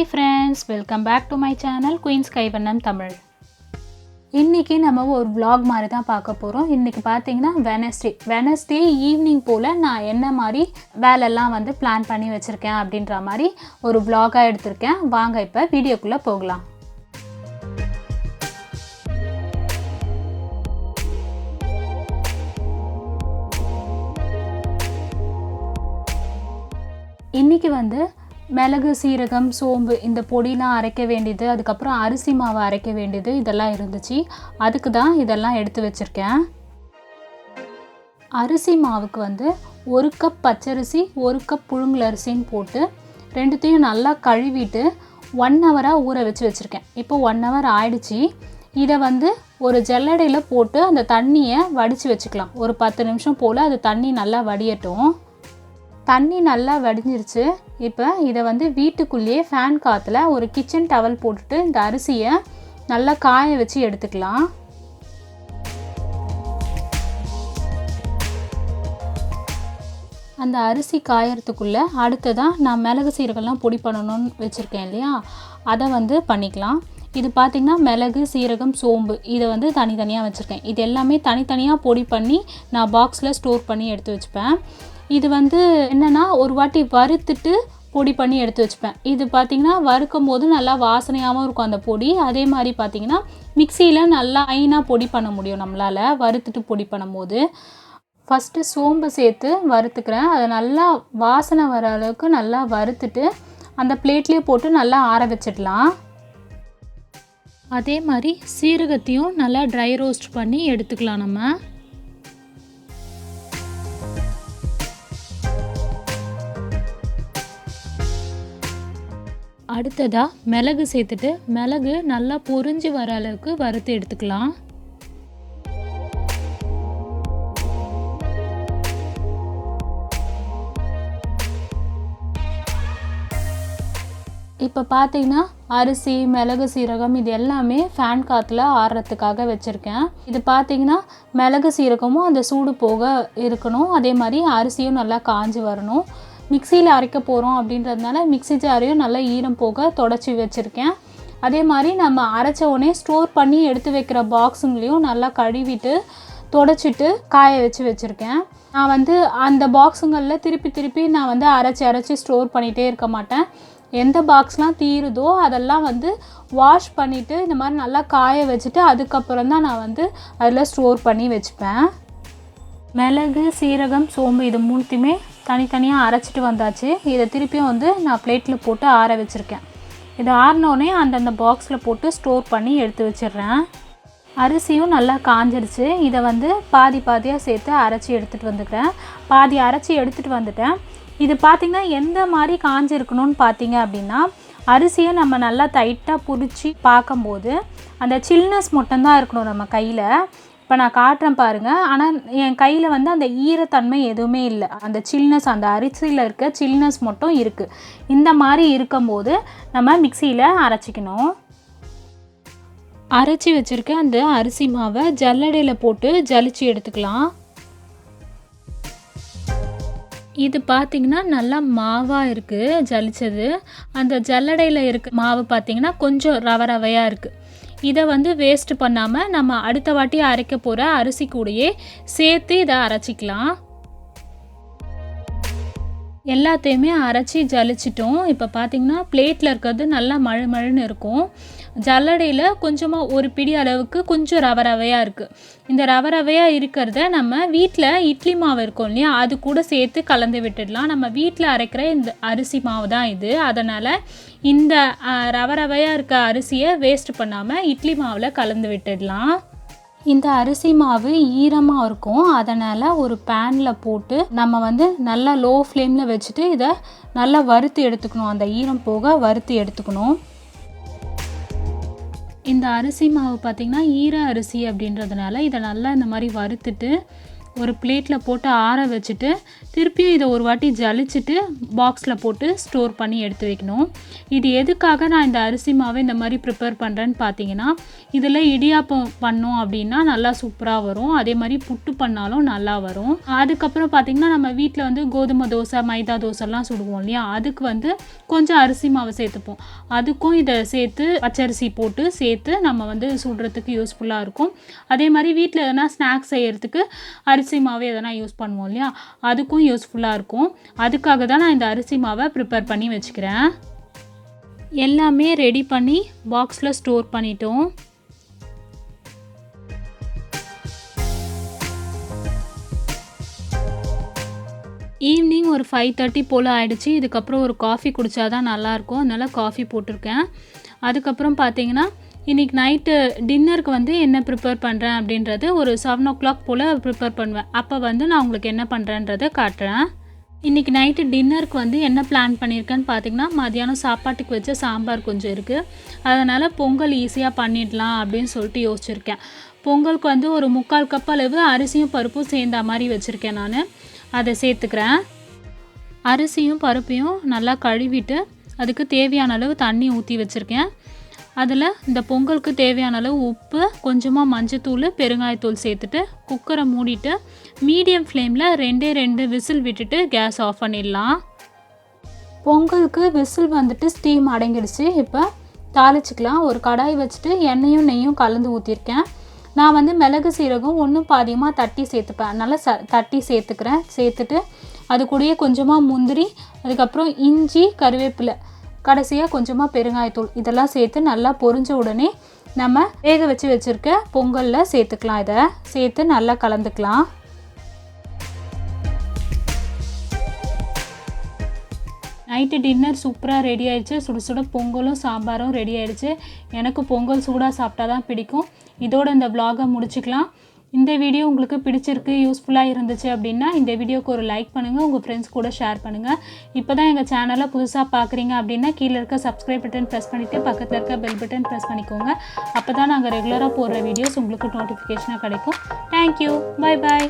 Hi friends, welcome back to my channel Queen's Kaivannam Tamil. இன்னைக்கு நம்ம ஒரு vlog மாதிரி தான் பார்க்க போறோம். இன்னைக்கு பாத்தீங்கன்னா Wednesday ஈவினிங் போல நான் என்ன மாதிரி வேலை எல்லாம் வந்து பிளான் பண்ணி வச்சிருக்கேன் அப்படின்ற மாதிரி ஒரு vlog-ஆ எடுத்துர்க்கேன். வாங்க இப்ப வீடியோக்குள்ள போகலாம். இன்னைக்கு வந்து மிளகு சீரகம் சோம்பு இந்த பொடிலாம் அரைக்க வேண்டியது அதுக்கு அப்புறம் அரிசி மாவு அரைக்க வேண்டியது இதெல்லாம் இருந்துச்சு அதுக்கு தான் இதெல்லாம் எடுத்து வச்சிருக்கேன் அரிசி மாவுக்கு வந்து 1 கப் பச்சரிசி 1 கப் புழுங்கல் அரிசின்னு போட்டு ரெண்டுத்தையும் நல்லா கழுவிட்டு 1 ஹவரா ஊற வச்சிருக்கேன் இப்போ 1 ஹவர் ஆயிடுச்சு இத வந்து ஒரு ஜல்லடையில போட்டு அந்த தண்ணியை வடிச்சு வச்சுக்கலாம் ஒரு 10 நிமிஷம் போல அது தண்ணி நல்லா வடியட்டும் தண்ணி நல்லா வடிஞ்சிருச்சு இப்போ இத வந்து வீட்டுக்குள்ளேயே ஃபேன் காத்துல ஒரு கிச்சன் டவல் போட்டுட்டு இந்த அரிசியை நல்லா காய வச்சு எடுத்துக்கலாம் அந்த அரிசி காயறதுக்குள்ள அடுத்ததா நான் மிளகு சீரகம்லாம் பொடி பண்ணனும்னு வெச்சிருக்கேன் இல்லையா அத வந்து பண்ணிக்கலாம் இது பாத்தீங்கன்னா மிளகு சீரகம் சோம்பு இத வந்து தனித்தனியா வச்சிருக்கேன் இது எல்லாமே தனித்தனியா பொடி பண்ணி நான் பாக்ஸ்ல ஸ்டோர் பண்ணி எடுத்து வச்சுப்பேன் இது வந்து என்னன்னா ஒரு வாட்டி வறுத்துட்டு பொடி பண்ணி எடுத்து வச்சுப்பேன் இது பாத்தீங்கன்னா வறுக்கும்போது நல்லா வாசனையாவும் இருக்கும் அந்த பொடி அதே மாதிரி பாத்தீங்கன்னா மிக்ஸில நல்லா ஃபைனா பொடி பண்ண முடியும் நம்மளால வறுத்துட்டு பொடி பண்ணும்போது ஃபர்ஸ்ட் சோம்பு சேர்த்து வறுத்துக்கறேன் அது நல்லா வாசனை வர அளவுக்கு நல்லா வறுத்துட்டு அந்த பிளேட்லயே போட்டு நல்லா ஆற வச்சிடலாம் அதே மாதிரி சீரகத்தையும் நல்லா ட்ரை ரோஸ்ட் பண்ணி எடுத்துக்கலாம் நம்ம அடுத்ததா மிளகு சேர்த்துட்டு மிளகு நல்லா பொரிஞ்சு வர அளவுக்கு வறுத்து எடுத்துக்கலாம் இப்போ பாத்தீங்கன்னா அரிசி மிளகு சீரகம் இது எல்லாமே ஃபேன் காத்துல ஆறறதுக்காக வச்சிருக்கேன் இது பாத்தீங்கன்னா மிளகு சீரகமும் அந்த சூடு போக இருக்கணும் அதே மாதிரி அரிசியும் நல்லா காஞ்சு வரணும் மிக்ஸில அரைக்க போறோம் அப்படின்றதனால மிக்ஸி ஜாரையும் நல்லா ஈரம் போக தொடச்சி வச்சிருக்கேன் அதே மாதிரி நம்ம அரைச்ச உடனே ஸ்டோர் பண்ணி எடுத்து வைக்கிற பாக்ஸ்ங்களையும் நல்லா கழுவிட்டு தொடச்சிட்டு காய வச்சிருக்கேன் நான் வந்து அந்த பாக்ஸ்ங்கள்ல திருப்பி நான் வந்து அரைச்சி ஸ்டோர் பண்ணிட்டே இருக்க மாட்டேன் எந்த பாக்ஸ்லாம் தீருதோ அதெல்லாம் வந்து வாஷ் பண்ணிட்டு இந்த மாதிரி நல்லா காய வச்சிட்டு அதுக்கு அப்புறம் தான் நான் வந்து அதல ஸ்டோர் பண்ணி வெச்சுப்பேன் மிளகு சீரகம் சோம்பு இது மூணுத்தையுமே தனித்தனியா அரைச்சிட்டு வந்தாச்சு இத திருப்பியும் வந்து நான் பிளேட்ல போட்டு ஆற வச்சிருக்கேன் இது ஆறனோனே அந்த பாக்ஸ்ல போட்டு ஸ்டோர் பண்ணி எடுத்து வச்சிரறேன் அரிசியும் நல்லா காஞ்சிருச்சு இத வந்து பாதியா சேர்த்து அரைச்சி எடுத்துட்டு வந்துட்டேன் பாதி அரைச்சி எடுத்துட்டு வந்துட்டேன் இது பாத்தீங்கன்னா எந்த மாதிரி காஞ்சி இருக்கணும்னு பாத்தீங்க அப்படினா அரிசியை நம்ம நல்லா டைட்டா புடிச்சி பாக்கும்போது அந்த சில்னஸ் மட்டும் தான் இருக்கணும் நம்ம கையில இப்போ நான் காட்றேன் பாருங்க ஆனா என் கையில வந்து அந்த ஈரத்தன்மை எதுவுமே இல்ல அந்த சில்னஸ் அந்த அரிசியில இருக்க சில்னஸ் மட்டும் இருக்கு இந்த மாதிரி இருக்கும்போது நம்ம மிக்ஸில அரைச்சிக்கணும் அரைச்சி வச்சிருக்க அந்த அரிசி மாவை ஜல்லடையில போட்டு ஜலிச்சு எடுத்துக்கலாம் இது பாத்தீங்கன்னா நல்லா மாவா இருக்கு ஜலிச்சது அந்த ஜல்லடையில இருக்க மாவு பாத்தீங்கன்னா கொஞ்சம் ரவரவையா இருக்கு இத வந்து வேஸ்ட் பண்ணாம நம்ம அடுத்த வாட்டி அரைக்க போற அரிசி கூடயே சேர்த்து இத அரைச்சிக்கலாம் எல்லாத்தையுமே அரைச்சி ஜலிச்சிட்டோம் இப்போ பாத்தீங்கன்னா பிளேட்ல இருக்குது நல்லா மழுமழுன்னு இருக்கும் ஜல்லடையில கொஞ்சமா ஒரு பிடி அளவுக்கு கொஞ்சம் ரவரவையா இருக்கு இந்த ரவரவையா இருக்குறத நம்ம வீட்ல இட்லி மாவு இருக்கும் இல்லையா அது கூட சேர்த்து கலந்து விட்டுடலாம் நம்ம வீட்ல அரைக்கிற இந்த அரிசி மாவு தான் இது அதனால இந்த ரவரவையா இருக்க அரிசியை வேஸ்ட் பண்ணாம இட்லி மாவுல கலந்து விட்டுடலாம் இந்த அரிசி மாவு ஈரமா இருக்கும் அதனால ஒரு panல போட்டு நம்ம வந்து நல்லா லோ ஃப்ளேம்ல வச்சிட்டு இத நல்லா வறுத்து எடுத்துக்கணும் அந்த ஈரம் போக வறுத்து எடுத்துக்கணும் இந்த அரிசி மாவு பாத்தீங்கன்னா ஈர அரிசி அப்படின்றதனால இத நல்லா இந்த மாதிரி வறுத்துட்டு ஒரு பிளேட்டில் போட்டு ஆற வச்சுட்டு திருப்பியும் இதை ஒரு வாட்டி ஜலிச்சுட்டு பாக்ஸில் போட்டு ஸ்டோர் பண்ணி எடுத்து வைக்கணும். இது எதுக்காக நான் இந்த அரிசி மாவை இந்த மாதிரி ப்ரிப்பேர் பண்ணுறேன்னு பார்த்தீங்கன்னா, இதில் இடியாப்பம் பண்ணோம் அப்படின்னா நல்லா சூப்பராக வரும். அதே மாதிரி புட்டு பண்ணாலும் நல்லா வரும். அதுக்கப்புறம் பார்த்திங்கன்னா நம்ம வீட்டில் வந்து கோதுமை தோசை மைதா தோசைலாம் சுடுவோம் இல்லையா, அதுக்கு வந்து கொஞ்சம் அரிசி மாவை சேர்த்துப்போம். அதுக்கும் இதை சேர்த்து பச்சரிசி போட்டு சேர்த்து நம்ம வந்து சுடுறதுக்கு யூஸ்ஃபுல்லாக இருக்கும். அதே மாதிரி வீட்டில் எதனா ஸ்நாக்ஸ் செய்கிறதுக்கு அரிசி மாவு எதனா யூஸ் பண்ணுவோம் இல்லையா, அதுக்கும் யூஸ்ஃபுல்லாக இருக்கும். அதுக்காக தான் நான் இந்த அரிசி மாவை ப்ரிப்பேர் பண்ணி வச்சுக்கிறேன். எல்லாமே ரெடி பண்ணி பாக்ஸில் ஸ்டோர் பண்ணிட்டோம். ஈவினிங் ஒரு 5:30 போல் ஆகிடுச்சு. இதுக்கப்புறம் ஒரு காஃபி குடித்தா தான் நல்லாயிருக்கும். அதனால் காஃபி போட்டிருக்கேன். அதுக்கப்புறம் பார்த்தீங்கன்னா இன்றைக்கி நைட்டு டின்னருக்கு வந்து என்ன ப்ரிப்பேர் பண்ணுறேன் அப்படின்றது ஒரு 7 o'clock போல் ப்ரிப்பேர் பண்ணுவேன். அப்போ வந்து நான் உங்களுக்கு என்ன பண்ணுறேன்றதை காட்டுறேன். இன்றைக்கி நைட்டு டின்னருக்கு வந்து என்ன பிளான் பண்ணியிருக்கேன்னு பார்த்தீங்கன்னா, மதியானம் சாப்பாட்டுக்கு வச்ச சாம்பார் கொஞ்சம் இருக்குது. அதனால் பொங்கல் ஈஸியாக பண்ணிடலாம் அப்படின்னு சொல்லிட்டு யோசிச்சுருக்கேன். பொங்கலுக்கு வந்து ஒரு 3/4 கப் அளவு அரிசியும் பருப்பும் சேர்ந்த மாதிரி வச்சுருக்கேன். நான் அதை சேர்த்துக்கிறேன். அரிசியும் பருப்பையும் நல்லா கழுவிட்டு அதுக்கு தேவையான அளவு தண்ணி ஊற்றி வச்சுருக்கேன். அதில் இந்த பொங்கலுக்கு தேவையான அளவு உப்பு, கொஞ்சமாக மஞ்சத்தூள், பெருங்காயத்தூள் சேர்த்துட்டு குக்கரை மூடிட்டு மீடியம் ஃப்ளேமில் 2 விசில் விட்டுட்டு கேஸ் ஆஃப் பண்ணிடலாம். பொங்கலுக்கு விசில் வந்துட்டு ஸ்டீம் அடங்கிடுச்சு. இப்போ தாளிச்சிக்கலாம். ஒரு கடாய் வச்சுட்டு எண்ணெயும் நெய்யும் கலந்து ஊற்றிருக்கேன். நான் வந்து மிளகு சீரகம் 1 பாதியமாக தட்டி சேர்த்துப்பேன். அதனால் தட்டி சேர்த்துக்கிறேன். சேர்த்துட்டு அது கூடயே கொஞ்சமாக முந்திரி, அதுக்கப்புறம் இஞ்சி, கருவேப்பிலை, கடைசியாக கொஞ்சமாக பெருங்காயத்தூள் இதெல்லாம் சேர்த்து நல்லா பொரிஞ்ச உடனே நம்ம வேக வச்சு வச்சுருக்க பொங்கலில் சேர்த்துக்கலாம். இதை சேர்த்து நல்லா கலந்துக்கலாம். நைட்டு டின்னர் சூப்பராக ரெடி ஆகிடுச்சு. சுட சுட பொங்கலும் சாம்பாரும் ரெடி ஆகிடுச்சு. எனக்கு பொங்கல் சூடாக சாப்பிட்டா தான் பிடிக்கும். இதோட இந்த vlog-ஐ முடிச்சுக்கலாம். இந்த வீடியோ உங்களுக்கு பிடிச்சிருக்கு, யூஸ்ஃபுல்லாக இருந்துச்சு அப்படின்னா இந்த வீடியோக்கு ஒரு லைக் பண்ணுங்கள், உங்கள் ஃப்ரெண்ட்ஸ் கூட ஷேர் பண்ணுங்கள். இப்போ தான் எங்கள் சேனலை புதுசாக பார்க்குறீங்க அப்படின்னா கீழே இருக்க சப்ஸ்கிரைப் பட்டன் ப்ரெஸ் பண்ணிவிட்டு பக்கத்தில் இருக்க பெல் பட்டன் ப்ரெஸ் பண்ணிக்கோங்க. அப்போ தான் நாங்கள் ரெகுலராக போடுற வீடியோஸ் உங்களுக்கு நோட்டிஃபிகேஷனாக கிடைக்கும். தேங்க்யூ. Bye bye.